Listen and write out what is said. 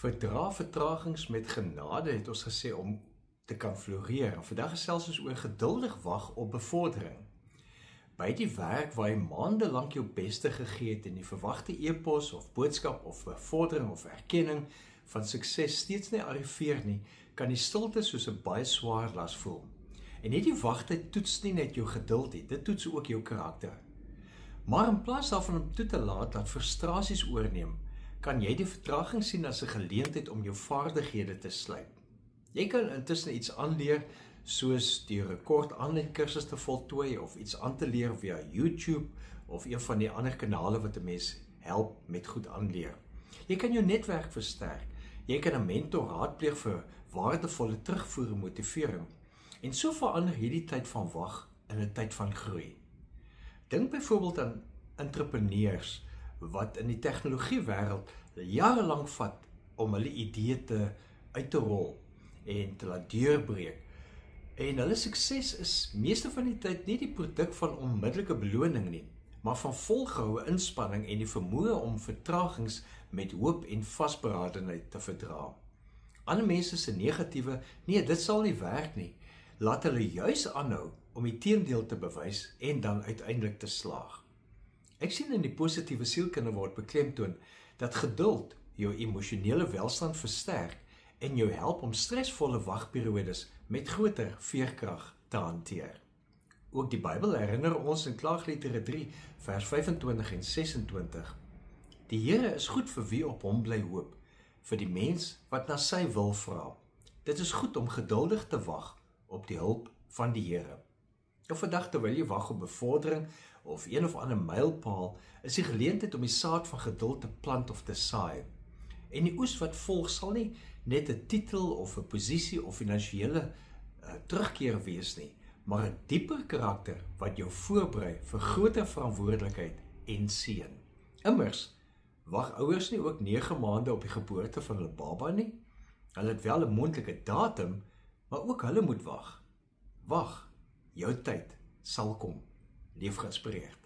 Verdra vertragings met genade, het ons gesê, om te kan floreer. En vandag gesels ons oor geduldig wag op bevordering. By die werk waar jy maandelang jou beste gegee het en die verwagte e-pos of boodskap of bevordering of erkenning van sukses steeds nie arriveer nie, kan die stilte soos 'n baie swaar las voel. En hierdie wagtyd toets nie net jou geduld nie, dit toets ook jou karakter. Maar in plaas daarvan om toe te laat dat frustrasies oorneem, kan jy die vertraging sien as 'n geleentheid om jou vaardighede te slyp. Jy kan intussen iets aanleer, soos die rekord aanlyn kursus te voltooi of iets aan te leer via YouTube of een van die ander kanale wat 'n mens help met goed aanleer. Jy kan jou netwerk versterk. Jy kan 'n mentor raadpleeg vir waardevolle terugvoer en motivering. En so verander hierdie tyd van wag in 'n tyd van groei. Dink byvoorbeeld aan entrepreneurs wat in die tegnologiewêreld jare lank vat om hulle idee uit te rol en te laat deurbreek. En hulle sukses is meeste van die tyd nie die produk van onmiddellike beloning nie, maar van volgehoue inspanning en die vermoë om vertragings met hoop en vasberadenheid te verdra. Ander mense se negatiewe, nee, dit sal nie werk nie, laat hulle juis aanhou om die teendeel te bewys en dan uiteindelik te slaag. Ek sien in die positiewe sielkunde word beklemtoon dat geduld jou emosionele welstand versterk en jou help om stresvolle wagperiodes met groter veerkrag te hanteer. Ook die Bybel herinner ons in Klaagliedere 3 vers 25 en 26. Die Here is goed vir wie op hom bly hoop, vir die mens wat na sy wil vra. Dit is goed om geduldig te wag op die hulp van die Here. Nou vandag terwyl jy wag op bevordering of een of ander mylpaal, is die geleentheid om die saad van geduld te plant of te saai. En die oes wat volg sal nie net 'n titel of 'n posisie of finansiële terugkeer wees nie, maar 'n dieper karakter wat jou voorberei vir groter verantwoordelikheid en seën. Immers, wag ouers nie ook 9 maande op die geboorte van hulle baba nie? Hulle het wel 'n moontlike datum, maar ook hulle moet wag. Wag, jou tyd sal kom. Leef geïnspireerd.